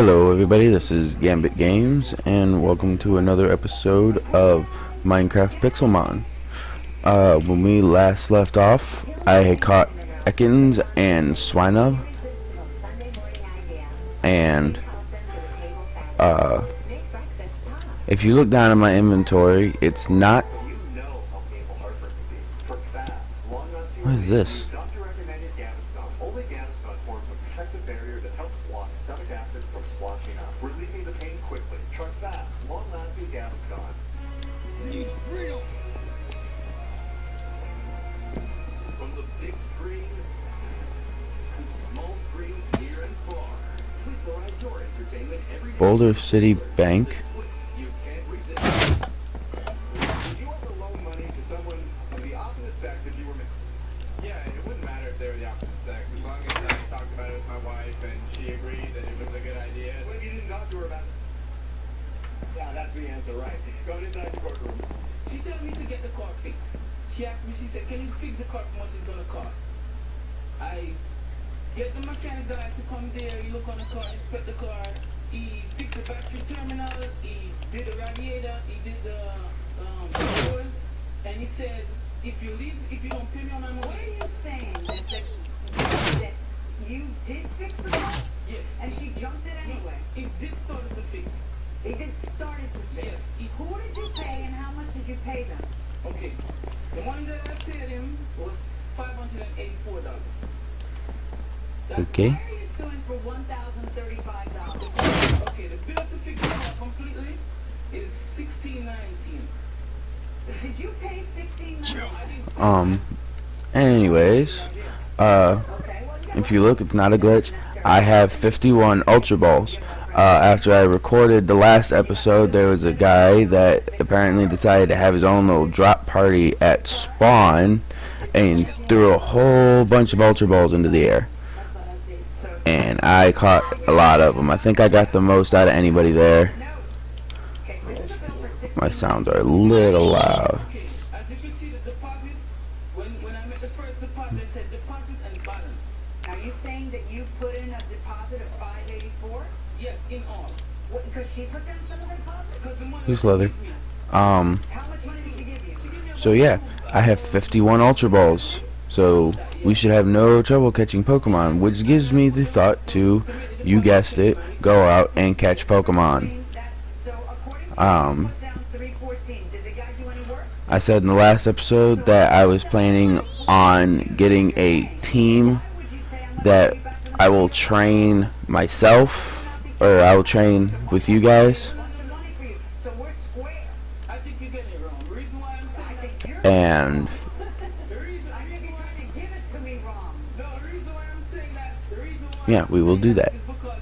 Hello everybody, this is Gambit Games, and welcome to another episode of Minecraft Pixelmon. When we last left off, I had caught Ekans and Swinub, and if you look down in my inventory, it's not... What is this? Boulder City Bank. Yeah, it wouldn't matter if they were the opposite sex, as long as I talked about it with my wife and she agreed that it was a good idea. What if you didn't talk to her about it? Yeah, that's the answer, right? Go inside the courtroom. She told me to get the car fixed. She asked me, she said, can you fix the car for what it's going to cost? I get the mechanic guy to come there, he look on the car, inspect the car, he fixed the battery terminal, he did the radiator, he did the doors, and he said, if you don't pay me on my money... What are you saying? That you did fix the car? Yes. And she jumped it anyway? He did start it to fix. They did started to fix? Yes. Who did you pay and how much did you pay them? Okay. The one that I paid him was $584. Okay. Why are you suing for $1,035? Okay, the bill to fix the car completely is $16.19. Did you pay Anyways, if you look, it's not a glitch. I have 51 Ultra Balls. After I recorded the last episode, there was a guy that apparently decided to have his own little drop party at spawn and threw a whole bunch of Ultra Balls into the air. And I caught a lot of them. I think I got the most out of anybody there. My sounds are a little loud. Okay, as you can see, the deposit, when I made the first deposit, it said deposit and balance. Are you saying that you put in a deposit of $584? Yes, in all. Because she put down some of the deposit? Because the money Who's she leather? gave me. How much money did she give you? So yeah, I have 51 Ultra Balls. So we should have no trouble catching Pokemon, which gives me the thought to, you guessed it, go out and catch Pokemon. So according to down 314, did the guy do any work? I said in the last episode that I was planning on getting a team that I will train myself, or I will train with you guys, So we're square. I think you're getting it wrong. The reason why I'm saying that, and the reason I think you're trying to give it to me wrong. no, the reason why I'm saying that, the reason why yeah, we will do that. is because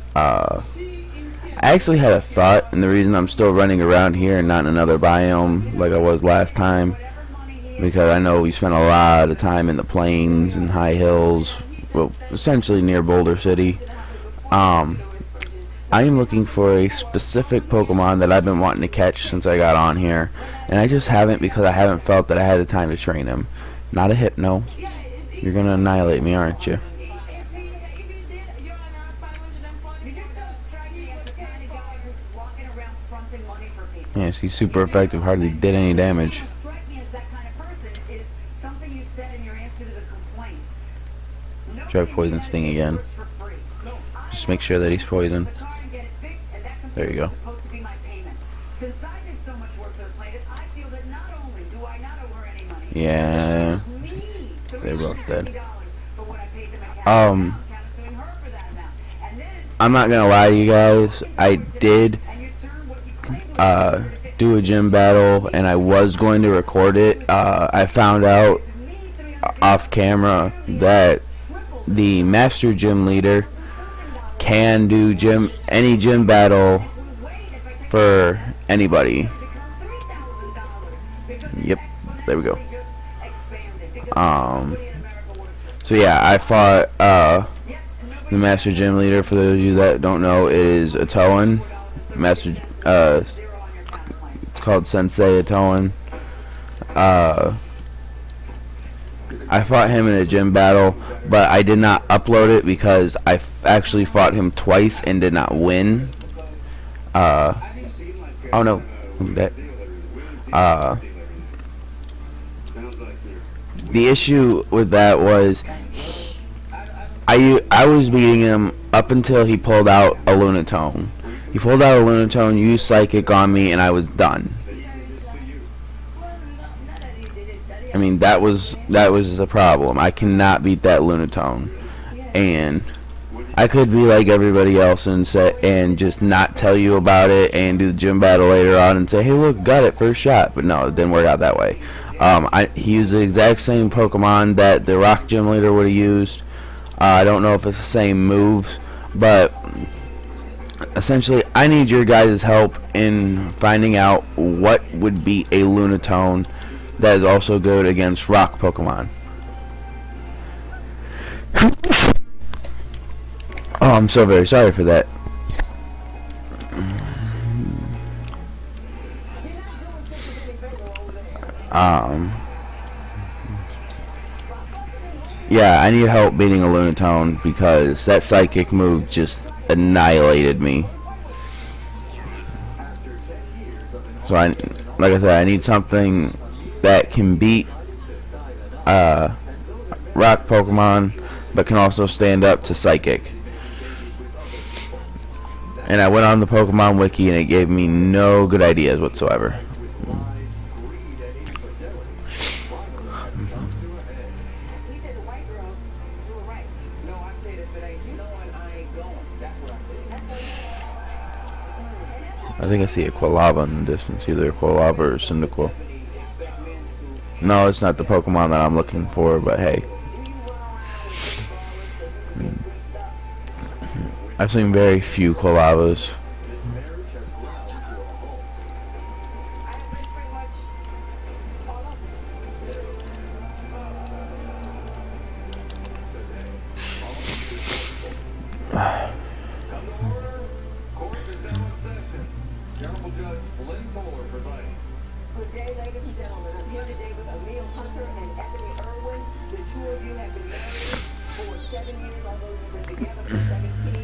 she intended. I actually had a thought, and the reason I'm still running around here and not in another biome like I was last time, because I know we spent a lot of time in the plains and high hills, well, essentially near Boulder City. I am looking for a specific Pokemon that I've been wanting to catch since I got on here, and I just haven't because I haven't felt that I had the time to train him. Not a Hypno. You're gonna annihilate me, aren't you? You just don't strike me as the kind of guy who's walking around fronting money for people. Yes, he's super effective, hardly did any damage. Strike me as that kind of person is something you said in your answer to the complaint. Try Poison Sting again. Just make sure that he's poisoned. There you go. Supposed to be my payment. Since I did so much work for the plaintiff, I feel that not only do I not owe her any money, Yeah, me they both dead. $350 for what I paid the mechanic. Um, I'm countersuing her for that amount. And then I'm not gonna lie to you guys, I did and you turn what you claimed was do a gym battle, and I was going to record it. I found out off camera that the master gym leader can do any gym battle for anybody. Yep, there we go. So yeah, I fought the master gym leader. For those of you that don't know, it is Atoan. Master, it's called Sensei Atoan. I fought him in a gym battle, but I did not upload it because I actually fought him twice and did not win. Oh no, that. The issue with that was I was beating him up until he pulled out a Lunatone. He pulled out a Lunatone, used Psychic on me, and I was done. I mean, that was the problem. I cannot beat that Lunatone, and I could be like everybody else and just not tell you about it and do the gym battle later on and say, hey, look, got it first shot. But no, it didn't work out that way. He used the exact same Pokemon that the Rock Gym Leader would have used. I don't know if it's the same moves, but essentially, I need your guys' help in finding out what would be a Lunatone that is also good against Rock Pokemon. Oh, I'm so very sorry for that. Yeah, I need help beating a Lunatone because that Psychic move just annihilated me. So like I said, I need something that can beat Rock Pokemon, but can also stand up to Psychic. And I went on the Pokemon Wiki and it gave me no good ideas whatsoever. I think I see a Quilava in the distance, either a Quilava or Cyndaquil. No, it's not the Pokemon that I'm looking for, but hey. I've seen very few Quilavas. Good day, ladies and gentlemen. I'm here today with Emil Hunter and Ebony Irwin. The two of you have been married for 7 years, although you've been together for 17.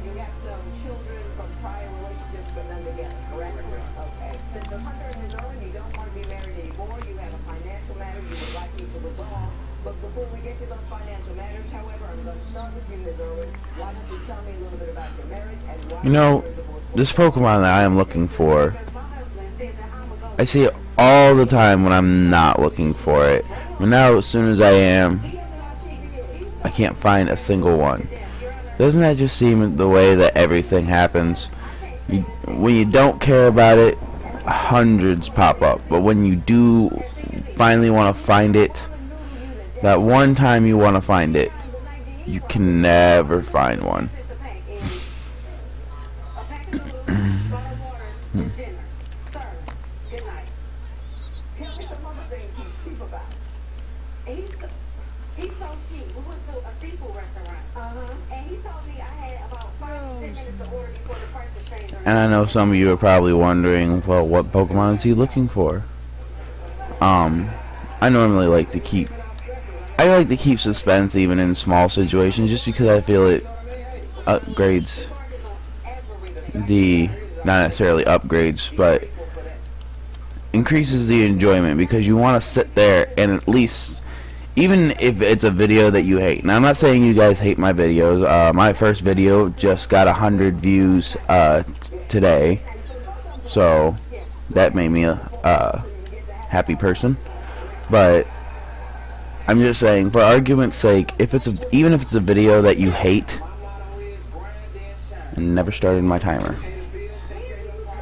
You have some children from prior relationships, but none together, correct? Okay. Mr. Hunter and Ms. Irwin, you don't want to be married anymore. You have a financial matter you would like me to resolve. But before we get to those financial matters, however, I'm going to start with you, Ms. Irwin. Why don't you tell me a little bit about your marriage and why You know, this Pokemon that I am looking for, I see it all the time when I'm not looking for it. But now, as soon as I am, I can't find a single one. Doesn't that just seem the way that everything happens? When you don't care about it, hundreds pop up. But when you do finally want to find it, that one time you want to find it, you can never find one. He's so cheap. We went to a seafood restaurant. And he told me I had about 5 to 10 minutes to order before the price was changed. And I know some of you are probably wondering, well, what Pokemon is he looking for? I normally like to keep suspense even in small situations, just because I feel it upgrades not necessarily upgrades, but increases the enjoyment, because you want to sit there and at least, even if it's a video that you hate. Now, I'm not saying you guys hate my videos. My first video just got 100 views today, so that made me a happy person. But I'm just saying, for argument's sake, even if it's a video that you hate, I never started my timer.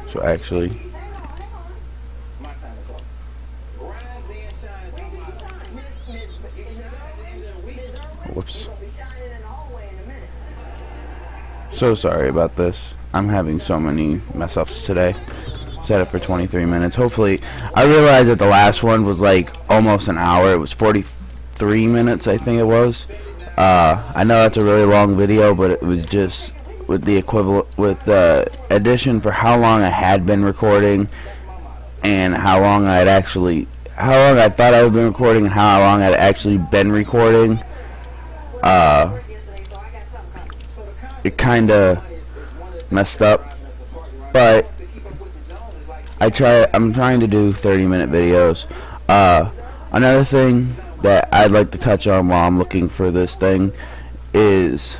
So actually, whoops. So sorry about this. I'm having so many mess ups today. Set it for 23 minutes. Hopefully, I realized that the last one was like almost an hour. It was 43 minutes, I think it was. I know that's a really long video, but it was just with the addition for how long I had been recording and how how long I thought I had been recording and how long I'd actually been recording, it kind of messed up. But I'm trying to do 30-minute videos. Another thing that I'd like to touch on while I'm looking for this thing is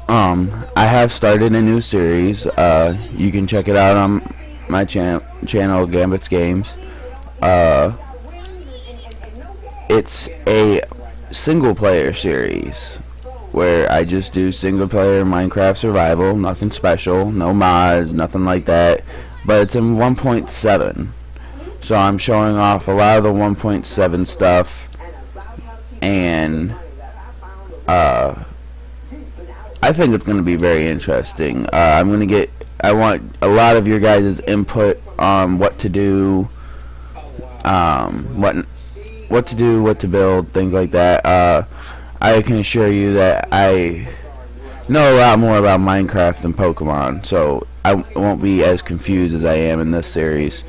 I have started a new series. You can check it out on my channel, Gambit's Games. It's a single-player series where I just do single-player Minecraft survival, nothing special, no mods, nothing like that. But it's in 1.7, so I'm showing off a lot of the 1.7 stuff, and I think it's going to be very interesting. I want a lot of your guys' input on what to do, what to do, what to build, things like that. I can assure you that I know a lot more about Minecraft than Pokemon, so I won't be as confused as I am in this series.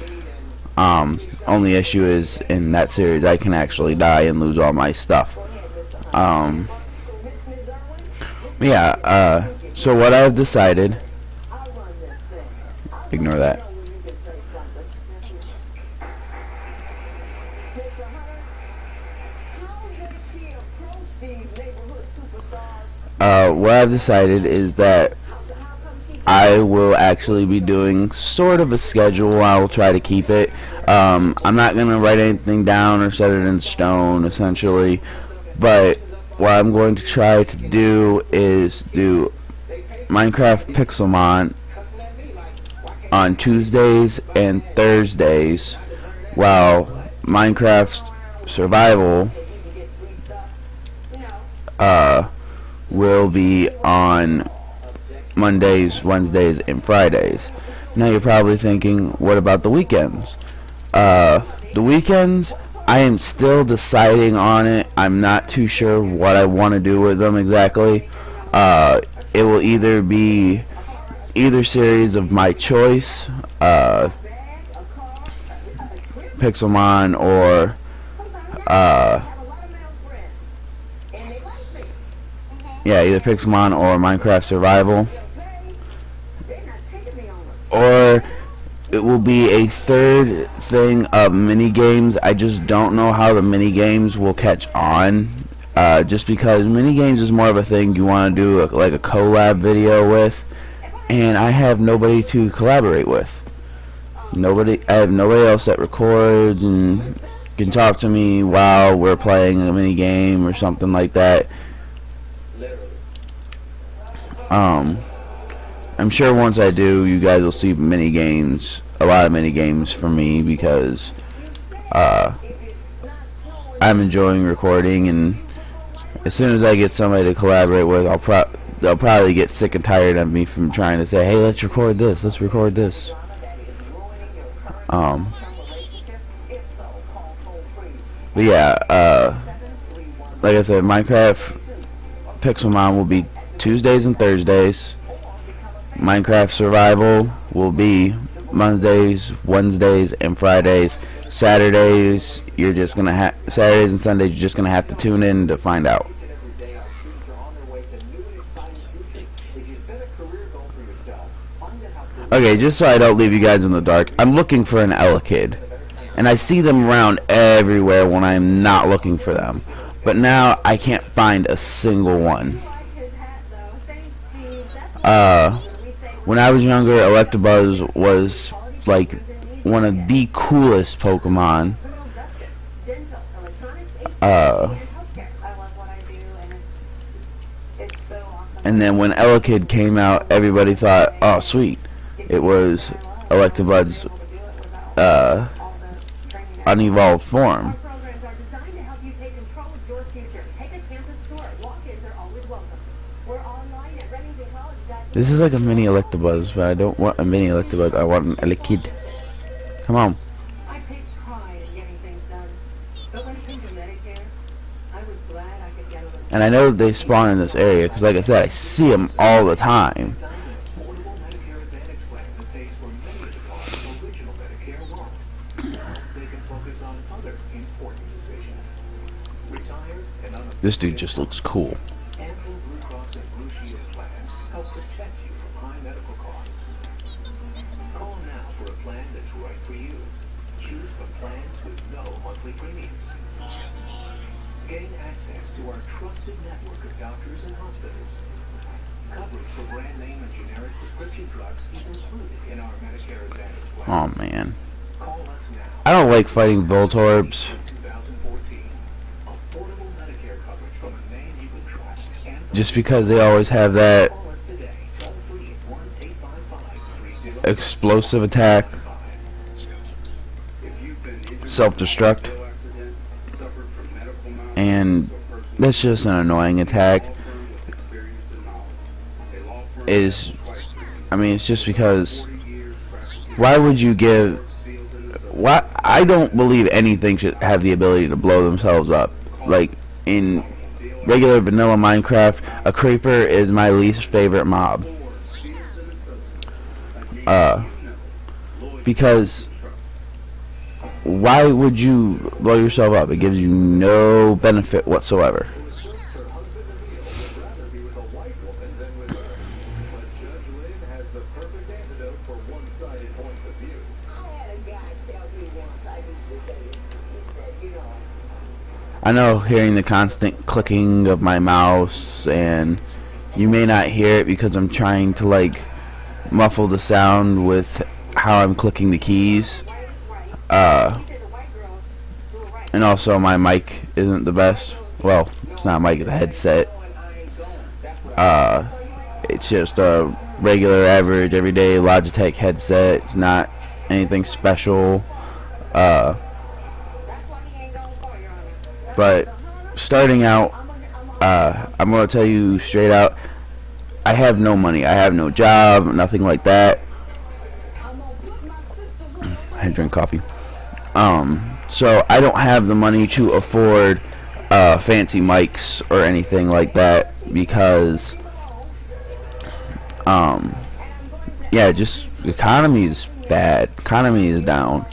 Only issue is, in that series, I can actually die and lose all my stuff. Yeah, so what I've decided, ignore that. What I've decided is that I will actually be doing sort of a schedule. I will try to keep it. I'm not going to write anything down or set it in stone, essentially. But what I'm going to try to do is do Minecraft Pixelmon on Tuesdays and Thursdays, while Minecraft Survival will be on Mondays, Wednesdays, and Fridays. Now you're probably thinking, what about the weekends? The weekends, I am still deciding on it. I'm not too sure what I want to do with them exactly. It will either be either series of my choice, Pixelmon, or yeah, either Pixelmon or Minecraft Survival, or it will be a third thing of mini games. I just don't know how the mini games will catch on, just because mini games is more of a thing you want to do like a collab video with, and I have nobody to collaborate with. I have nobody else that records and can talk to me while we're playing a mini game or something like that. I'm sure once I do, you guys will see mini games, a lot of mini games from me, because I'm enjoying recording, and as soon as I get somebody to collaborate with, they'll probably get sick and tired of me from trying to say, hey, let's record this, let's record this. But yeah, like I said, Minecraft Pixelmon will be Tuesdays and Thursdays. Minecraft Survival will be Mondays, Wednesdays, and Fridays. Saturdays and Sundays, you're just gonna have to tune in to find out. Okay, just so I don't leave you guys in the dark, I'm looking for an Elekid, and I see them around everywhere when I'm not looking for them. But now I can't find a single one. When I was younger, Electabuzz was like one of the coolest Pokemon. And then when Elekid came out, everybody thought, oh sweet, it was Electabuzz unevolved form. This is like a mini Electabuzz, but I don't want a mini Electabuzz, I want an Elekid. Come on. I take pride in getting things done. But when it came to Medicare, I was glad I could get a little. And I know they spawn in this area, because like I said, I see them all the time. This dude just looks cool. Anthem Blue Cross and Blue Shield plans help protect you from high medical costs. Call now for a plan that's right for you. Choose from plans with no monthly premiums. Gain access to our trusted network of doctors and hospitals. Coverage for brand name and generic prescription drugs is included in our Medicare Advantage plans. Oh man, Call us now. I don't like fighting Voltorbs 2014. Affordable Medicare coverage from a name you can trust. Anthem. just because they always have that Call us today. Toll free 1-855-30. explosive attack, If you've been injured self-destruct, in a automobile accident, suffered from medical malpractice, and or personal that's just an annoying attack. law firm with experience and knowledge. A law firm Is, with twice I mean, it's just because 40 years practicing why would you give? fields in the Why? I don't believe anything should have the ability to blow themselves up. Like in regular vanilla Minecraft, a creeper is my least favorite mob. Because why would you blow yourself up? It gives you no benefit whatsoever. Her husband Emil would rather be with a white woman than with her. But Judge Lynn has the perfect antidote for one-sided points of view. I had a guy tell me once I used to date. He said, you know, I know hearing the constant clicking of my mouse, and you may not hear it because I'm trying to like muffle the sound with how I'm clicking the keys. right is right. Uh, He said the white girls do it right. and also my mic isn't the best. Well, it's not a mic, it's a headset. It's just a regular, average, everyday Logitech headset. It's not anything special. That's why he ain't going for Your Honor. But starting out, I'm gonna tell you straight out, I have no money. I have no job, nothing like that. I'm gonna put my sister I had to drink coffee. So I don't have the money to afford fancy mics or anything like that because, yeah, just the economy is bad. Economy is down.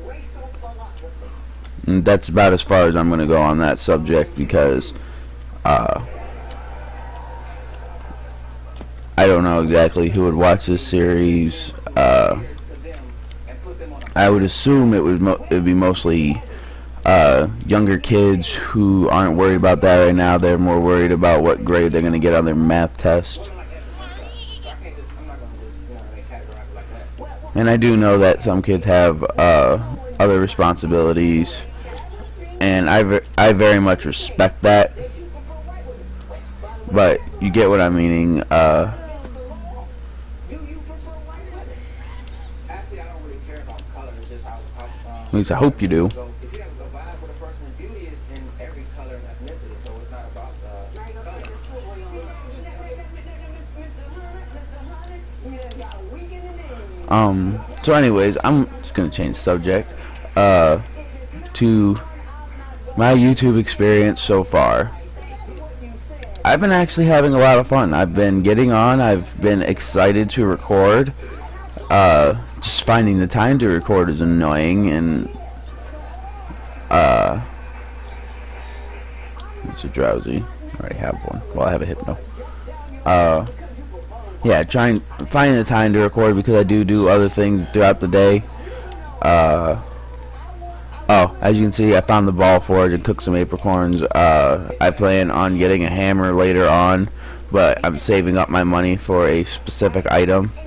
racial philosophy. And that's about as far as I'm gonna go on that subject because, I don't know exactly who would watch this series. I would assume it would be mostly younger kids who aren't worried about that right now. They're more worried about what grade they're gonna get on their math test. And I do know that some kids have other responsibilities, and I very much respect that. But you get what I'm meaning. Do you prefer white women? Actually, I don't really care about color. It's just how At least I hope you do. If you have a vibe with a person, beauty is in every color and ethnicity, so it's not about Now you gonna color. take this schoolboy on. Mr. Hunter, you done got a week in the name. So anyways, I'm just gonna change the subject to my YouTube experience so far. I've been actually having a lot of fun. I've been getting on. I've been excited to record. Just finding the time to record is annoying, and it's a drowsy. I already have one. Well, I have a hypno. Yeah, finding the time to record because I do other things throughout the day. Oh, as you can see, I found the ball forge and cooked some apricorns. I plan on getting a hammer later on, but I'm saving up my money for a specific item. Is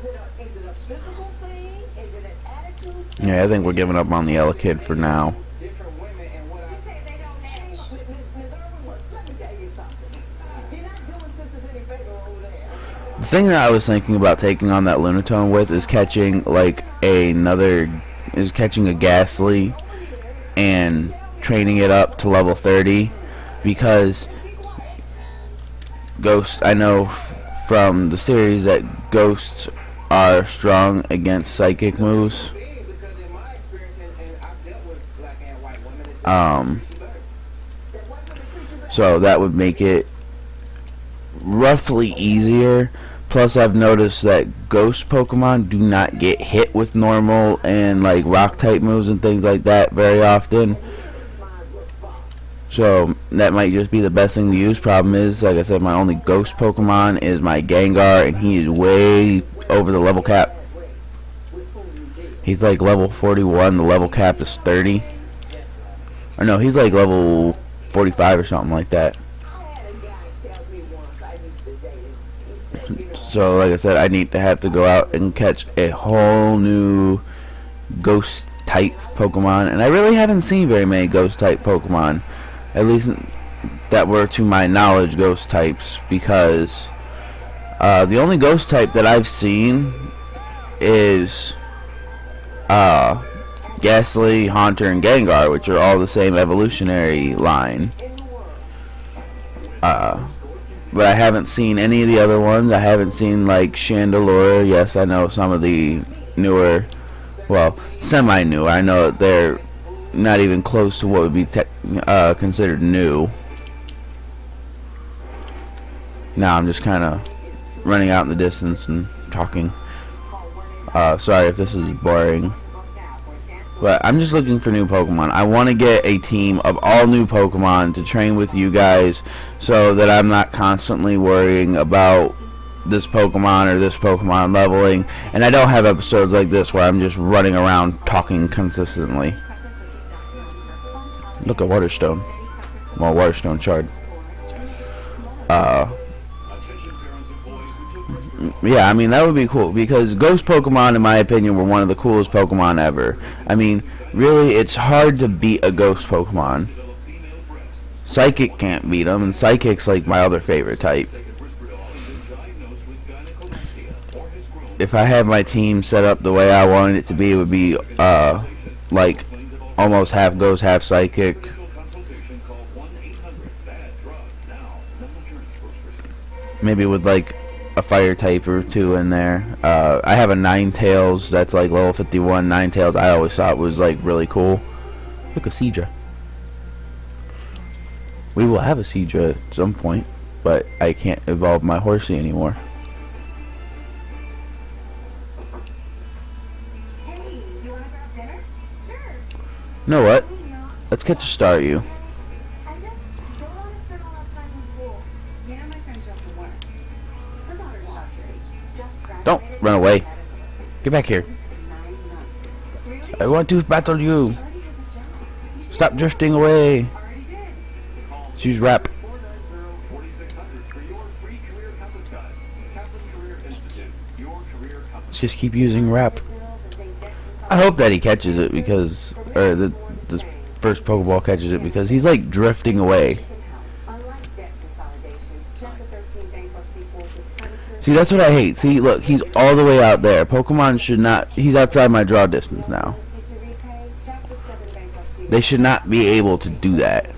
it a physical thing? Is it an attitude? Yeah, I think we're giving up on the Ella Kid for now. Different women and what I They don't name. Miss Irwin, let me tell you something. You're not doing sisters any favor over there. The thing that I was thinking about taking on that Lunatone with is catching catching a Ghastly and training it up to level 30 because I know from the series that ghosts are strong against psychic moves. because in my experience, and I've dealt with black and white women, it's just So that would make it roughly easier. Plus, I've noticed that ghost Pokemon do not get hit with normal and like rock type moves and things like that very often. So that might just be the best thing to use. Problem is, like I said, my only ghost Pokemon is my Gengar, and he is way over the level cap. He's like level 41. The level cap is 30. Or no, he's like level 45 or something like that. So like I said, I need to have to go out and catch a whole new ghost type Pokemon, and I really haven't seen very many ghost type Pokemon, at least that were to my knowledge ghost types, because the only ghost type that I've seen is Ghastly, Haunter, and Gengar, which are all the same evolutionary line. But I haven't seen any of the other ones. I haven't seen like Chandelure. Yes, I know some of the newer, well, semi-new. I know that they're not even close to what would be considered new. Now I'm just kind of running out in the distance and talking. Sorry if this is boring. But I'm just looking for new Pokemon. I want to get a team of all new Pokemon to train with you guys, so that I'm not constantly worrying about this Pokemon or this Pokemon leveling, and I don't have episodes like this where I'm just running around talking consistently. Look at Waterstone. Well, Waterstone Shard. Yeah, I mean, that would be cool, because Ghost Pokemon, in my opinion, were one of the coolest Pokemon ever. I mean, really, it's hard to beat a Ghost Pokemon. Psychic can't beat them, and Psychic's like my other favorite type. If I had my team set up the way I wanted it to be, it would be, like, almost half Ghost, half Psychic. Maybe with, like, a fire type or two in there. I have a Ninetales that's like level 51. Ninetales I always thought was like really cool. Look, a Seadra. We will have a Seadra at some point, but I can't evolve my Horsey anymore. Hey, you want to grab dinner? Sure. You know what? Let's catch a Staryu. I just don't want to spend all that time in school. You know my friend just from work. Her daughter's about your age. Just graduated. Don't run away. Get back here. 9 months. Really? I want to battle you. Already has a job. You should Stop drifting away. already did. Let's use rap. 490-4600 for your free career compass guide. Kaplan Career Institute, your career compass. Let's just keep using rap. Bills and things get I hope that he catches it, because, or this first Pokeball catches it, because he's like drifting away. Unlike debt consolidation, Chapter 13 bankruptcy forces creditors. See, that's what I hate. See, look, he's all the way out there. Pokemon should not, he's outside my draw distance now. To repay, Chapter 7 bankruptcy. They should not be able to do that.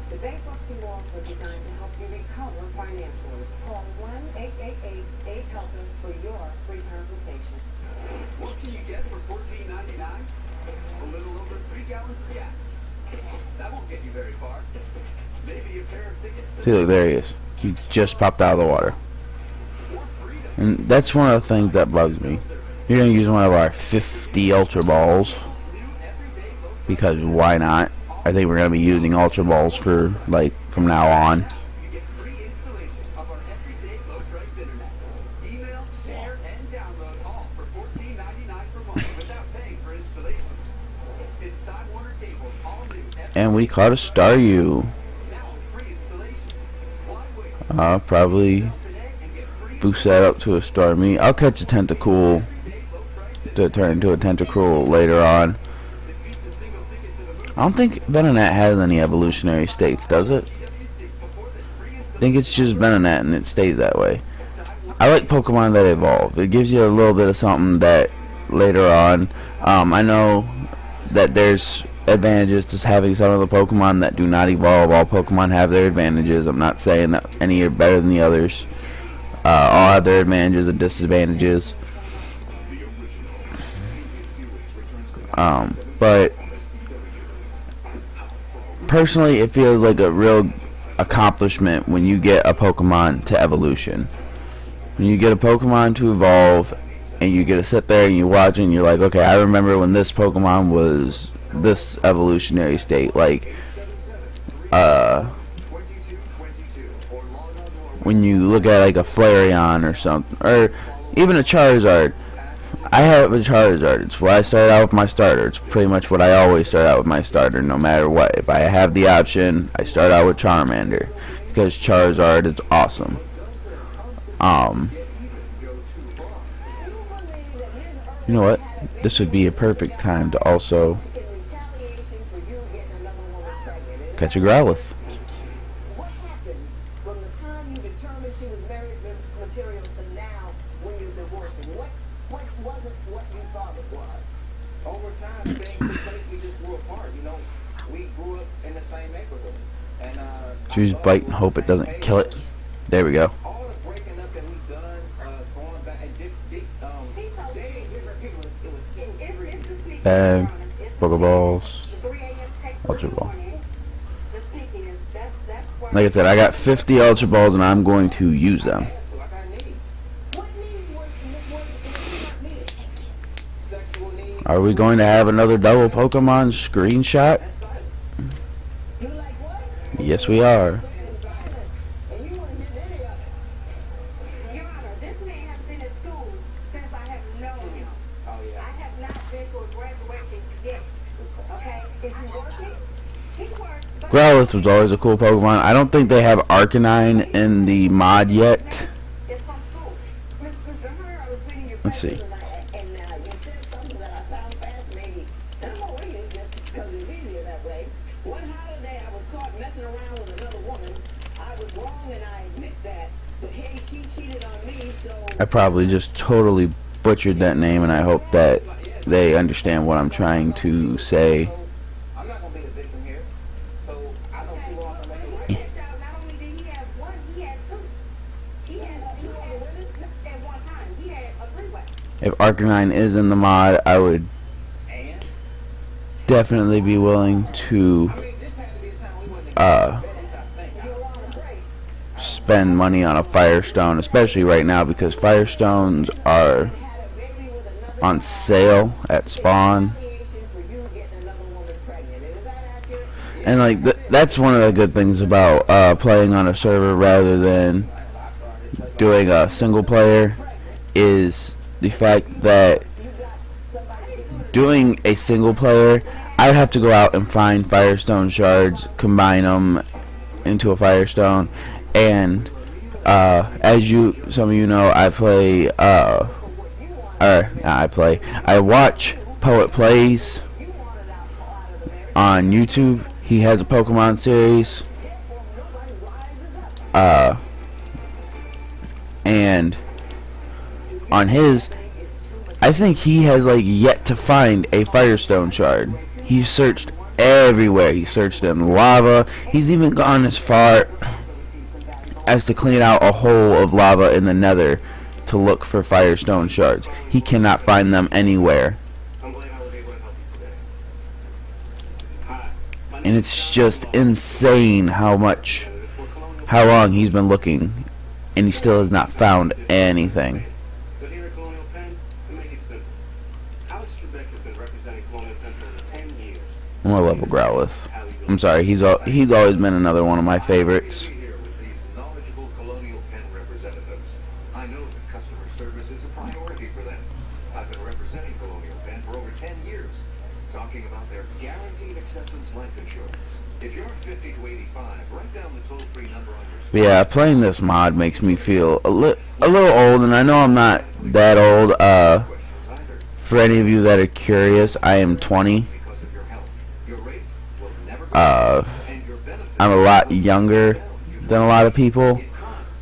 The bankruptcy laws were designed to help you recover financially. Call 1-888-8-HELP-US for your free consultation. What can you get for $14.99? A little over 3 gallons of gas. That won't get you very far. Maybe a pair of tickets to See, look, there he is. He just popped out of the water. And that's one of the things that bugs me. You're going to use one of our 50 Ultra Balls, because why not? I think we're going to be using Ultra Balls for, like, from now on. You get free installation of our everyday low price internet. Email, share, and download all for $14.99 per month without paying for installation. It's Time Warner Cable's all new And we caught a Staryu. now free installation. Why wait? I'll probably boost that up to a Starmie. I'll catch a Tentacool to turn into a Tentacruel later on. I don't think Venonat has any evolutionary states, does it? I think it's just Venonat and it stays that way. I like Pokemon that evolve. It gives you a little bit of something that later on, I know that there's advantages to having some of the Pokemon that do not evolve. All Pokemon have their advantages. I'm not saying that any are better than the others. All have their advantages and disadvantages. But personally, it feels like a real accomplishment when you get a Pokemon to evolution. When you get a Pokemon to evolve, and you get to sit there and you watch it and you're like, okay, I remember when this Pokemon was this evolutionary state. Like, when you look at like a Flareon or something, or even a Charizard. I have a Charizard. It's what I started out with my starter. It's pretty much what I always start out with my starter, no matter what. If I have the option, I start out with Charmander because Charizard is awesome. You know what? This would be a perfect time to also catch a Growlithe. What happened from the time you determined she was married material to now when you're divorcing? What wasn't what you thought it was? Over time, things took place. We just grew apart. You know, we grew up in the same neighborhood, and Choose bite and hope it doesn't kill it. There we go. all the breaking up that we've done, going back and Bag, Pokeballs, Ultra Ball. Like I said, I got 50 Ultra Balls and I'm going to use them. Are we going to have another double Pokemon screenshot? Yes, we are. Your Honor, this man has been at school since I have known him. I have not been to a graduation yet. Okay? Is he working? He works, but Growlithe was always a cool Pokemon. I don't think they have Arcanine in the mod yet. it's from school. Mr. Hunter, I was reading your Let's see. papers and you said something that I found fascinating. And I'm gonna read it just because it's easier that way. One holiday I was caught messing around with another woman. I was wrong and I admit that. But hey, she cheated on me, so I probably just totally butchered that name, and I hope that they understand what I'm trying to say. I'm not gonna be the victim here, so I don't see why I'm making it. not only did he have one, he had two. He had two other women at one time. He had a three-way. If Arcanine is in the mod, I would And definitely be willing to I mean, this had to be a time we wouldn't have stopped thinking. You want a break? spend money on a Firestone, especially right now because Firestones are Had a baby with another on sale at Spawn. retaliation for you getting another woman pregnant. Is that accurate? And like that's one of the good things about playing on a server rather than doing a single player is the fact that doing a single player, I'd have to go out and find Firestone shards, combine them into a Firestone, and as some of you know, I play I watch Poet Plays on YouTube. He has a Pokemon series, and on his, I think he has like yet to find a Firestone shard. He searched everywhere. He searched in lava. He's even gone as far as to clean out a hole of lava in the Nether to look for Firestone shards. He cannot find them anywhere. I'm glad I was able to help you today. Hi, my name And it's just insane how long he's been looking, and he still has not found anything. But here at Colonial Penn, we make it simple. Alex Trebek has been representing Colonial Penn for over 10 years. I'm gonna level Growlithe. I'm sorry, he's always been another one of my favorites. Here with these knowledgeable Colonial Penn representatives. I know that customer service is a priority for them. I've been representing Colonial Penn for over 10 years, talking about their guaranteed acceptance life insurance. If you're 50 to 85, write down the toll-free number on your But yeah, playing this mod makes me feel a little old, and I know I'm not that old. questions either. For any of you that are curious, I am 20. Because of your health, your rates will never go and your benefits I'm a lot younger than a lot of people,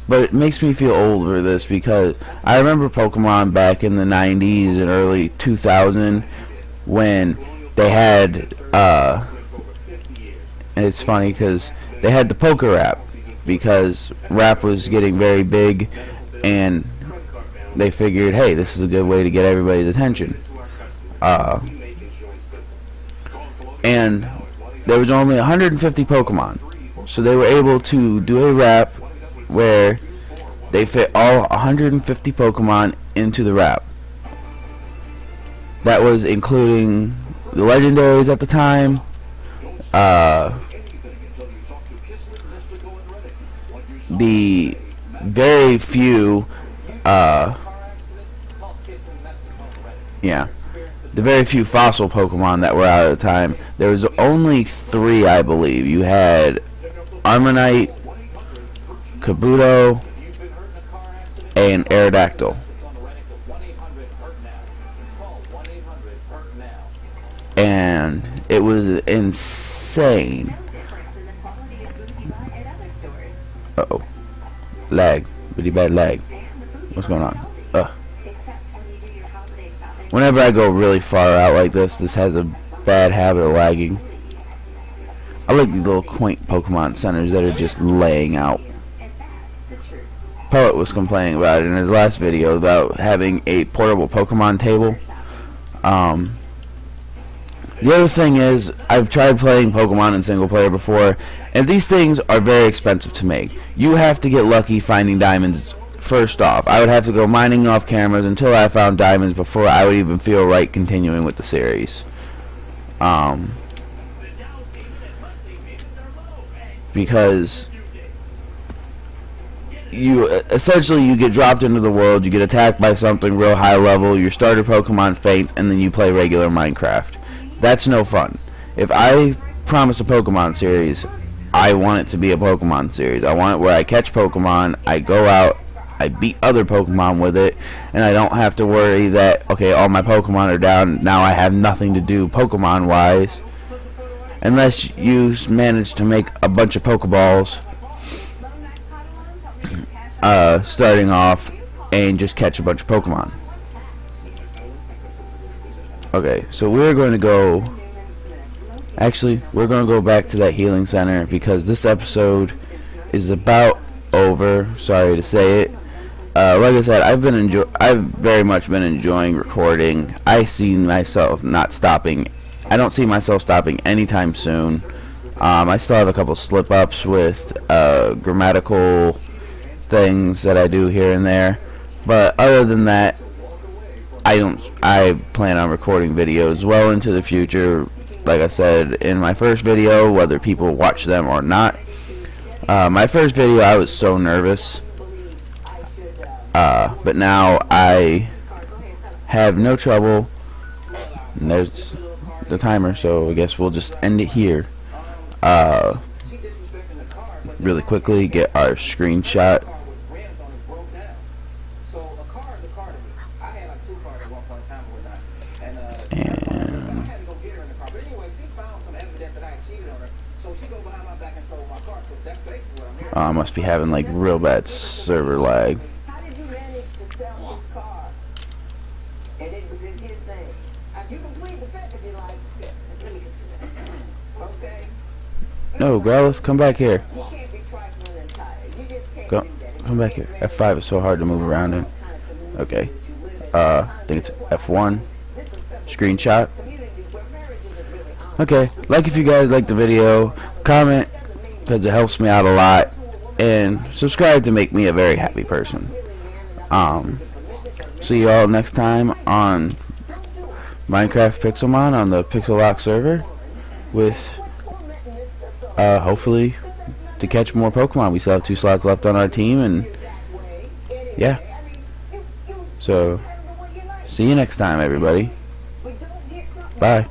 but it makes me feel old for this because I remember Pokemon back in the 90s and early 2000 when they had and it's funny because they had the Poke Rap because rap was getting very big, and they figured, hey, this is a good way to get everybody's attention. And there was only 150 Pokemon, so they were able to do a rap where they fit all 150 Pokemon into the rap. That was including the legendaries at the time, the very few, yeah, the very few fossil Pokemon that were out at the time, there was only 3, I believe. You had Armanite, Kabuto, and Aerodactyl. And it was insane. Uh-oh. Lag. Really bad lag. What's going on? Whenever I go really far out like this has a bad habit of lagging. I like these little quaint Pokemon centers that are just laying out. Poet was complaining about it in his last video about having a portable Pokemon table. The other thing is, I've tried playing Pokemon in single player before, and these things are very expensive to make. You have to get lucky finding diamonds first off. I would have to go mining off cameras until I found diamonds before I would even feel right continuing with the series. Because you essentially you get dropped into the world, you get attacked by something real high level, your starter Pokemon faints, and then you play regular Minecraft. That's no fun. If I promise a Pokemon series, I want it to be a Pokemon series. I want it where I catch Pokemon, I go out, I beat other Pokemon with it, and I don't have to worry that, okay, all my Pokemon are down, now I have nothing to do Pokemon-wise. Unless you manage to make a bunch of Pokeballs, starting off, and just catch a bunch of Pokemon. Okay, so we're going to go... Actually, we're going to go back to that healing center because this episode is about over. Sorry to say it. Like I said, I've very much been enjoying recording. I see myself not stopping. I don't see myself stopping anytime soon. I still have a couple slip-ups with grammatical things that I do here and there, but other than that, I plan on recording videos well into the future. Like I said in my first video, whether people watch them or not. My first video, I was so nervous, but now I have no trouble. And there's the timer, so I guess we'll just end it here. Really quickly, get our screenshot. And I must be having like real bad server lag. How did you manage to sell his car? And it was in his name. You can plead the fifth if you like. Let me just okay? No, Growlithe, come back here. You can't be trifling and tired. You just can't Go, do that. come back here. F5 is so hard to move around in. Okay. I think it's F1. Screenshot. Okay, like if you guys like the video, comment because it helps me out a lot, and subscribe to make me a very happy person. See you all next time on Minecraft Pixelmon on the PixelLock server with hopefully to catch more Pokemon. We still have 2 slots left on our team, and yeah. So see you next time, everybody. Bye.